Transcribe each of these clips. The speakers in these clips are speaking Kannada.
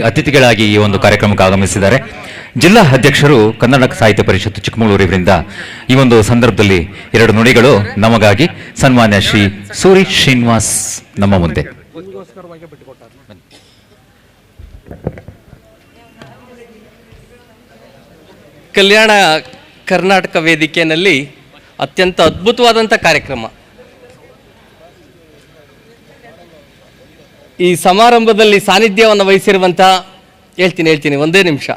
ಅತಿಥಿಗಳಾಗಿ ಈ ಒಂದು ಕಾರ್ಯಕ್ರಮಕ್ಕೆ ಆಗಮಿಸಿದ್ದಾರೆ. ಜಿಲ್ಲಾ ಅಧ್ಯಕ್ಷರು ಕನ್ನಡ ಸಾಹಿತ್ಯ ಪರಿಷತ್ತು ಚಿಕ್ಕಮಗಳೂರು ಇವರಿಂದ ಈ ಒಂದು ಸಂದರ್ಭದಲ್ಲಿ ಎರಡು ನುಡಿಗಳು ನಮಗಾಗಿ ಸನ್ಮಾನ್ಯ ಶ್ರೀ ಸೂರಿ ಶ್ರೀನಿವಾಸ್ ನಮ್ಮ ಮುಂದೆ. ಕಲ್ಯಾಣ ಕರ್ನಾಟಕ ವೇದಿಕೆಯಲ್ಲಿ ಅತ್ಯಂತ ಅದ್ಭುತವಾದಂಥ ಕಾರ್ಯಕ್ರಮ. ಈ ಸಮಾರಂಭದಲ್ಲಿ ಸಾನ್ನಿಧ್ಯವನ್ನು ವಹಿಸಿರುವಂಥ ಹೇಳ್ತೀನಿ ಒಂದೇ ನಿಮಿಷ.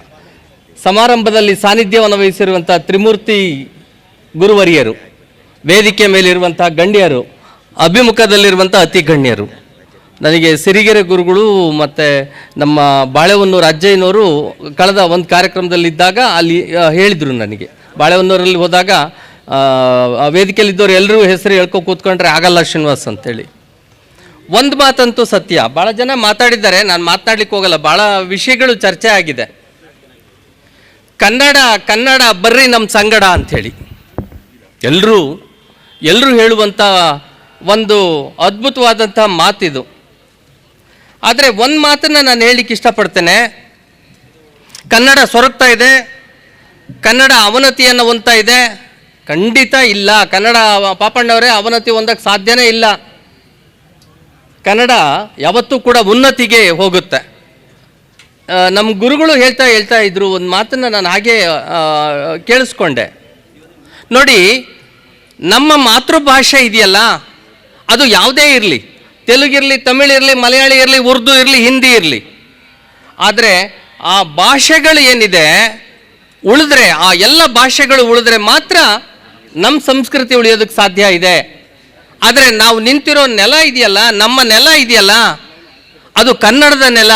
ಸಮಾರಂಭದಲ್ಲಿ ಸಾನ್ನಿಧ್ಯವನ್ನು ವಹಿಸಿರುವಂಥ ತ್ರಿಮೂರ್ತಿ ಗುರುವರಿಯರು, ವೇದಿಕೆ ಮೇಲಿರುವಂಥ ಗಣ್ಯರು, ಅಭಿಮುಖದಲ್ಲಿರುವಂಥ ಅತಿ ಗಣ್ಯರು, ನನಗೆ ಸಿರಿಗೆರೆ ಗುರುಗಳು ಮತ್ತು ನಮ್ಮ ಬಾಳೆಹೊನ್ನೂರು ಅಜ್ಜಯ್ಯನವರು ಕಳೆದ ಒಂದು ಕಾರ್ಯಕ್ರಮದಲ್ಲಿದ್ದಾಗ ಅಲ್ಲಿ ಹೇಳಿದರು ನನಗೆ. ಬಾಳೆಹೊನ್ನೂರಲ್ಲಿ ಹೋದಾಗ ವೇದಿಕೆಯಲ್ಲಿದ್ದವರು ಎಲ್ಲರೂ ಹೆಸರು ಹೇಳ್ಕೊ ಕೂತ್ಕೊಂಡ್ರೆ ಆಗಲ್ಲ ಶ್ರೀನಿವಾಸ್ ಅಂತೇಳಿ. ಒಂದು ಮಾತಂತೂ ಸತ್ಯ, ಭಾಳ ಜನ ಮಾತಾಡಿದ್ದಾರೆ, ನಾನು ಮಾತನಾಡ್ಲಿಕ್ಕೆ ಹೋಗಲ್ಲ, ಭಾಳ ವಿಷಯಗಳು ಚರ್ಚೆ ಆಗಿದೆ. ಕನ್ನಡ ಬರ್ರಿ ನಮ್ಮ ಸಂಗಡ ಅಂಥೇಳಿ ಎಲ್ಲರೂ ಹೇಳುವಂಥ ಒಂದು ಅದ್ಭುತವಾದಂಥ ಮಾತಿದು. ಆದರೆ ಒಂದು ಮಾತನ್ನು ನಾನು ಹೇಳಲಿಕ್ಕೆ ಇಷ್ಟಪಡ್ತೇನೆ. ಕನ್ನಡ ಸೊರಗ್ತಾ ಇದೆ, ಕನ್ನಡ ಅವನತಿಯನ್ನು ಹೊಂದ್ತಾ ಇದೆ. ಖಂಡಿತ ಇಲ್ಲ, ಕನ್ನಡ ಪಾಪಣ್ಣವರೇ ಅವನತಿ ಹೊಂದಕ್ಕೆ ಸಾಧ್ಯನೇ ಇಲ್ಲ. ಕನ್ನಡ ಯಾವತ್ತೂ ಕೂಡ ಉನ್ನತಿಗೆ ಹೋಗುತ್ತೆ. ನಮ್ಮ ಗುರುಗಳು ಹೇಳ್ತಾ ಇದ್ರು ಒಂದು ಮಾತನ್ನು ನಾನು ಹಾಗೆ ಕೇಳಿಸ್ಕೊಂಡೆ. ನೋಡಿ, ನಮ್ಮ ಮಾತೃಭಾಷೆ ಇದೆಯಲ್ಲ, ಅದು ಯಾವುದೇ ಇರಲಿ, ತೆಲುಗಿರಲಿ, ತಮಿಳಿರಲಿ, ಮಲಯಾಳಿ ಇರಲಿ, ಉರ್ದು ಇರಲಿ, ಹಿಂದಿ ಇರಲಿ, ಆದರೆ ಆ ಭಾಷೆಗಳು ಏನಿದೆ ಉಳಿದ್ರೆ, ಆ ಎಲ್ಲ ಭಾಷೆಗಳು ಉಳಿದ್ರೆ ಮಾತ್ರ ನಮ್ಮ ಸಂಸ್ಕೃತಿ ಉಳಿಯೋದಕ್ಕೆ ಸಾಧ್ಯ ಇದೆ. ಆದರೆ ನಾವು ನಿಂತಿರೋ ನೆಲ ಇದೆಯಲ್ಲ, ನಮ್ಮ ನೆಲ ಇದೆಯಲ್ಲ, ಅದು ಕನ್ನಡದ ನೆಲ.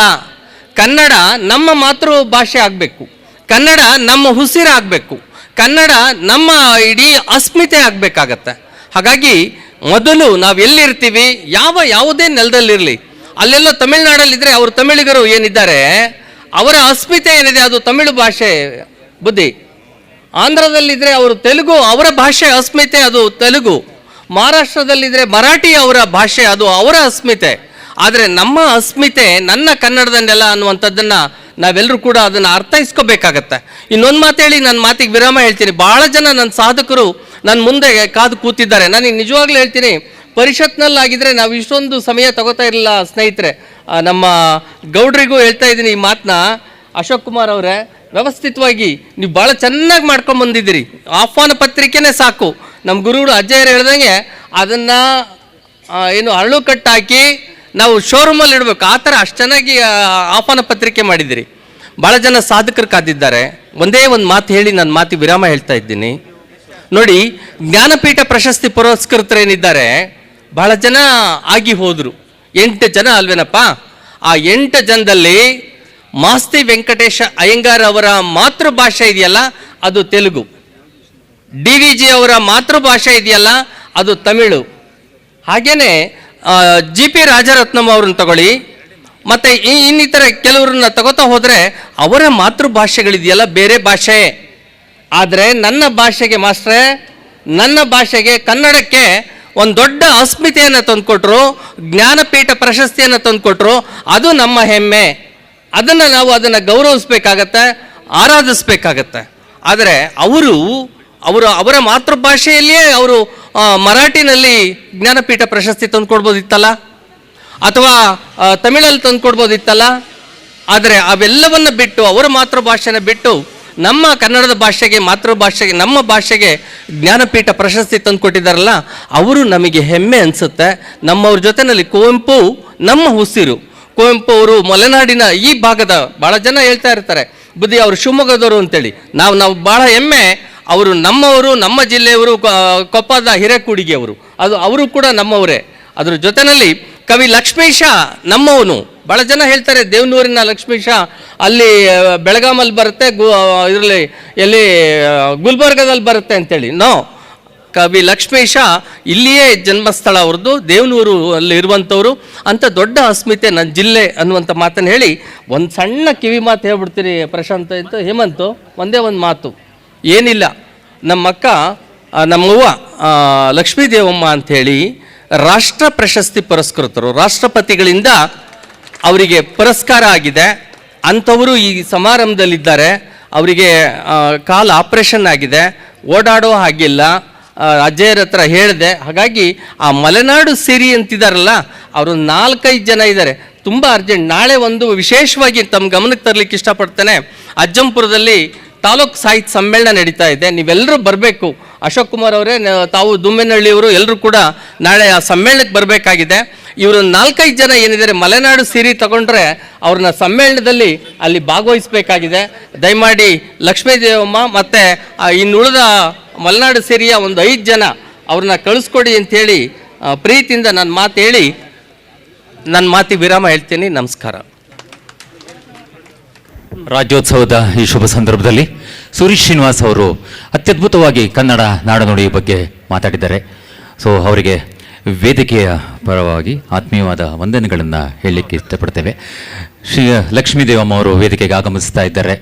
ಕನ್ನಡ ನಮ್ಮ ಮಾತೃಭಾಷೆ ಆಗಬೇಕು, ಕನ್ನಡ ನಮ್ಮ ಉಸಿರಾಗಬೇಕು, ಕನ್ನಡ ನಮ್ಮ ಇಡೀ ಅಸ್ಮಿತೆ ಆಗಬೇಕಾಗತ್ತೆ. ಹಾಗಾಗಿ ಮೊದಲು ನಾವು ಎಲ್ಲಿರ್ತೀವಿ, ಯಾವುದೇ ನೆಲದಲ್ಲಿರಲಿ, ಅಲ್ಲೆಲ್ಲ ತಮಿಳುನಾಡಲ್ಲಿದ್ದರೆ ಅವರು ತಮಿಳಿಗರು ಏನಿದ್ದಾರೆ ಅವರ ಅಸ್ಮಿತೆ ಏನಿದೆ ಅದು ತಮಿಳು ಭಾಷೆ ಬುದ್ಧಿ. ಆಂಧ್ರದಲ್ಲಿದ್ದರೆ ಅವರು ತೆಲುಗು, ಅವರ ಭಾಷೆ ಅಸ್ಮಿತೆ ಅದು ತೆಲುಗು. ಮಹಾರಾಷ್ಟ್ರದಲ್ಲಿದ್ದರೆ ಮರಾಠಿ ಅವರ ಭಾಷೆ, ಅದು ಅವರ ಅಸ್ಮಿತೆ. ಆದರೆ ನಮ್ಮ ಅಸ್ಮಿತೆ ನನ್ನ ಕನ್ನಡದ ನೆಲ ಅನ್ನುವಂಥದ್ದನ್ನು ನಾವೆಲ್ಲರೂ ಕೂಡ ಅದನ್ನು ಅರ್ಥೈಸ್ಕೋಬೇಕಾಗತ್ತೆ. ಇನ್ನೊಂದು ಮಾತು ಹೇಳಿ ನನ್ನ ಮಾತಿಗೆ ವಿರಾಮ ಹೇಳ್ತೀನಿ. ಭಾಳ ಜನ ನನ್ನ ಸಾಧಕರು ನನ್ನ ಮುಂದೆ ಕಾದು ಕೂತಿದ್ದಾರೆ. ನನಗೆ ನಿಜವಾಗ್ಲೂ ಹೇಳ್ತೀನಿ, ಪರಿಷತ್ನಲ್ಲಾಗಿದ್ದರೆ ನಾವು ಇಷ್ಟೊಂದು ಸಮಯ ತಗೋತಾ ಇರಲಿಲ್ಲ ಸ್ನೇಹಿತರೆ. ನಮ್ಮ ಗೌಡ್ರಿಗೂ ಹೇಳ್ತಾ ಇದ್ದೀನಿ ಈ ಮಾತನ್ನ. ಅಶೋಕ್ ಕುಮಾರ್ ಅವರೇ, ವ್ಯವಸ್ಥಿತವಾಗಿ ನೀವು ಭಾಳ ಚೆನ್ನಾಗಿ ಮಾಡ್ಕೊಂಬಂದಿದ್ದೀರಿ. ಆಹ್ವಾನ ಪತ್ರಿಕೆನೇ ಸಾಕು. ನಮ್ಮ ಗುರುಗಳು ಅಜ್ಜಯ್ಯರು ಹೇಳ್ದಂಗೆ ಅದನ್ನು ಅರಳು ಕಟ್ಟಾಕಿ ನಾವು ಶೋರೂಮಲ್ಲಿ ಇಡಬೇಕು, ಆ ಥರ ಅಷ್ಟು ಚೆನ್ನಾಗಿ ಆಹ್ವಾನ ಪತ್ರಿಕೆ ಮಾಡಿದ್ದೀರಿ. ಭಾಳ ಜನ ಸಾಧಕರು ಕಾದಿದ್ದಾರೆ. ಒಂದೇ ಒಂದು ಮಾತು ಹೇಳಿ ನನ್ನ ಮಾತಿಗೆ ವಿರಾಮ ಹೇಳ್ತಾ ಇದ್ದೀನಿ. ನೋಡಿ, ಜ್ಞಾನಪೀಠ ಪ್ರಶಸ್ತಿ ಪುರಸ್ಕೃತರೇನಿದ್ದಾರೆ ಭಾಳ ಜನ ಆಗಿ ಹೋದರು. 8 ಜನ ಅಲ್ವೇನಪ್ಪ? ಆ 8 ಜನದಲ್ಲಿ ಮಾಸ್ತಿ ವೆಂಕಟೇಶ ಅಯ್ಯಂಗಾರ್ ಅವರ ಮಾತೃಭಾಷೆ ಇದೆಯಲ್ಲ ಅದು ತೆಲುಗು. DVG ಅವರ ಮಾತೃಭಾಷೆ ಇದೆಯಲ್ಲ ಅದು ತಮಿಳು. ಹಾಗೇನೆ GP ರಾಜರತ್ನಂ ಅವ್ರನ್ನ ತಗೊಳ್ಳಿ, ಮತ್ತು ಇನ್ನಿತರ ಕೆಲವ್ರನ್ನ ತಗೋತಾ ಹೋದರೆ ಅವರ ಮಾತೃಭಾಷೆಗಳಿದೆಯಲ್ಲ ಬೇರೆ ಭಾಷೆ. ಆದರೆ ನನ್ನ ಭಾಷೆಗೆ ಮಾಸ್ಟ್ರೇ, ನನ್ನ ಭಾಷೆಗೆ ಕನ್ನಡಕ್ಕೆ ಒಂದು ದೊಡ್ಡ ಅಸ್ಮಿತೆಯನ್ನು ತಂದುಕೊಟ್ರು, ಜ್ಞಾನಪೀಠ ಪ್ರಶಸ್ತಿಯನ್ನು ತಂದುಕೊಟ್ರು. ಅದು ನಮ್ಮ ಹೆಮ್ಮೆ. ನಾವು ಅದನ್ನು ಗೌರವಿಸ್ಬೇಕಾಗತ್ತೆ, ಆರಾಧಿಸ್ಬೇಕಾಗತ್ತೆ. ಆದರೆ ಅವರ ಮಾತೃಭಾಷೆಯಲ್ಲಿಯೇ ಅವರು ಮರಾಠಿನಲ್ಲಿ ಜ್ಞಾನಪೀಠ ಪ್ರಶಸ್ತಿ ತಂದುಕೊಡ್ಬೋದಿತ್ತಲ್ಲ, ಅಥವಾ ತಮಿಳಲ್ಲಿ ತಂದುಕೊಡ್ಬೋದಿತ್ತಲ್ಲ. ಆದರೆ ಅವೆಲ್ಲವನ್ನು ಬಿಟ್ಟು, ಅವರ ಮಾತೃಭಾಷೆನ ಬಿಟ್ಟು ನಮ್ಮ ಕನ್ನಡದ ಭಾಷೆಗೆ, ಮಾತೃಭಾಷೆಗೆ, ನಮ್ಮ ಭಾಷೆಗೆ ಜ್ಞಾನಪೀಠ ಪ್ರಶಸ್ತಿ ತಂದುಕೊಟ್ಟಿದ್ದಾರಲ್ಲ, ಅವರು ನಮಗೆ ಹೆಮ್ಮೆ ಅನಿಸುತ್ತೆ. ನಮ್ಮವ್ರ ಜೊತೆಯಲ್ಲಿ ಕುವೆಂಪು ನಮ್ಮ ಉಸಿರು. ಕುವೆಂಪು ಅವರು ಮಲೆನಾಡಿನ ಈ ಭಾಗದ ಭಾಳ ಜನ ಹೇಳ್ತಾ ಇರ್ತಾರೆ, ಬುದ್ಧಿ ಅವರು ಶಿವಮೊಗ್ಗದವರು ಅಂತೇಳಿ. ನಾವು ಭಾಳ ಹೆಮ್ಮೆ. ಅವರು ನಮ್ಮವರು, ನಮ್ಮ ಜಿಲ್ಲೆಯವರು, ಕೊಪ್ಪದ ಹಿರೇಕೂಡಿಗೆ ಅವರು ಕೂಡ ನಮ್ಮವರೇ. ಅದ್ರ ಜೊತೆಯಲ್ಲಿ ಕವಿ ಲಕ್ಷ್ಮೀಶ ನಮ್ಮವನು. ಭಾಳ ಜನ ಹೇಳ್ತಾರೆ ದೇವನೂರಿನ ಲಕ್ಷ್ಮೀಶ ಅಲ್ಲಿ ಬೆಳಗಾಮಲ್ಲಿ ಬರುತ್ತೆ, ಇದರಲ್ಲಿ ಗುಲ್ಬರ್ಗದಲ್ಲಿ ಬರುತ್ತೆ ಅಂತೇಳಿ. ಕವಿ ಲಕ್ಷ್ಮೀಶ ಇಲ್ಲಿಯೇ ಜನ್ಮಸ್ಥಳ ಅವ್ರದ್ದು, ದೇವನೂರು ಅಲ್ಲಿ ಇರುವಂಥವ್ರು. ಅಂಥ ದೊಡ್ಡ ಅಸ್ಮಿತೆ ನನ್ನ ಜಿಲ್ಲೆ ಅನ್ನುವಂಥ ಮಾತನ್ನು ಹೇಳಿ ಒಂದು ಸಣ್ಣ ಕಿವಿ ಮಾತು ಹೇಳ್ಬಿಡ್ತೀರಿ ಪ್ರಶಾಂತ್ ಅಂತ. ಹೇಮಂತು, ಒಂದೇ ಒಂದು ಮಾತು, ಏನಿಲ್ಲ, ನಮ್ಮವ್ವ ಲಕ್ಷ್ಮೀದೇವಮ್ಮ ಅಂಥೇಳಿ ರಾಷ್ಟ್ರ ಪ್ರಶಸ್ತಿ ಪುರಸ್ಕೃತರು. ರಾಷ್ಟ್ರಪತಿಗಳಿಂದ ಅವರಿಗೆ ಪುರಸ್ಕಾರ ಆಗಿದೆ. ಅಂಥವರು ಈ ಸಮಾರಂಭದಲ್ಲಿದ್ದಾರೆ. ಅವರಿಗೆ ಕಾಲು ಆಪ್ರೇಷನ್ ಆಗಿದೆ, ಓಡಾಡೋ ಹಾಗಿಲ್ಲ. ಅಜಯರ ಹತ್ರ ಹೇಳಿದೆ. ಹಾಗಾಗಿ ಆ ಮಲೆನಾಡು ಸಿರಿ ಅಂತಿದ್ದಾರಲ್ಲ, ಅವರು 4-5 ಜನ ಇದ್ದಾರೆ. ತುಂಬ ಅರ್ಜೆಂಟ್. ನಾಳೆ ಒಂದು ವಿಶೇಷವಾಗಿ ತಮ್ಮ ಗಮನಕ್ಕೆ ತರಲಿಕ್ಕೆ ಇಷ್ಟಪಡ್ತೇನೆ. ಅಜ್ಜಂಪುರದಲ್ಲಿ ತಾಲೂಕು ಸಾಹಿತ್ಯ ಸಮ್ಮೇಳನ ನಡೀತಾ ಇದೆ. ನೀವೆಲ್ಲರೂ ಬರಬೇಕು. ಅಶೋಕ್ ಕುಮಾರ್ ಅವರೇ, ತಾವು ದುಮ್ಮೆನಹಳ್ಳಿಯವರು ಎಲ್ಲರೂ ಕೂಡ ನಾಳೆ ಆ ಸಮ್ಮೇಳನಕ್ಕೆ ಬರಬೇಕಾಗಿದೆ. ಇವರು 4-5 ಜನ ಏನಿದ್ದಾರೆ ಮಲೆನಾಡು ಸಿರಿ ತಗೊಂಡ್ರೆ ಅವ್ರನ್ನ ಸಮ್ಮೇಳನದಲ್ಲಿ ಅಲ್ಲಿ ಭಾಗವಹಿಸಬೇಕಾಗಿದೆ. ದಯಮಾಡಿ ಲಕ್ಷ್ಮೀ ದೇವಮ್ಮ ಮತ್ತು ಇನ್ನುಳಿದ ಮಲೆನಾಡು ಸಿರಿಯ ಒಂದು 5 ಜನ ಅವ್ರನ್ನ ಕಳಿಸ್ಕೊಡಿ ಅಂಥೇಳಿ ಪ್ರೀತಿಯಿಂದ ನನ್ನ ಮಾತು ಹೇಳಿ ನನ್ನ ಮಾತಿಗೆ ವಿರಾಮ ಹೇಳ್ತೀನಿ. ನಮಸ್ಕಾರ. ರಾಜ್ಯೋತ್ಸವದ ಈ ಶುಭ ಸಂದರ್ಭದಲ್ಲಿ ಸುರೇಶ್ ಶ್ರೀನಿವಾಸ್ ಅವರು ಅತ್ಯದ್ಭುತವಾಗಿ ಕನ್ನಡ ನಾಡನುಡಿಯ ಬಗ್ಗೆ ಮಾತಾಡಿದ್ದಾರೆ. ಸೊ ಅವರಿಗೆ ವೇದಿಕೆಯ ಪರವಾಗಿ ಆತ್ಮೀಯವಾದ ವಂದನೆಗಳನ್ನು ಹೇಳಲಿಕ್ಕೆ ಇಷ್ಟಪಡ್ತೇವೆ. ಶ್ರೀ ಲಕ್ಷ್ಮೀ ದೇವಮ್ಮ ಅವರು ವೇದಿಕೆಗೆ ಆಗಮಿಸ್ತಾ ಇದ್ದಾರೆ.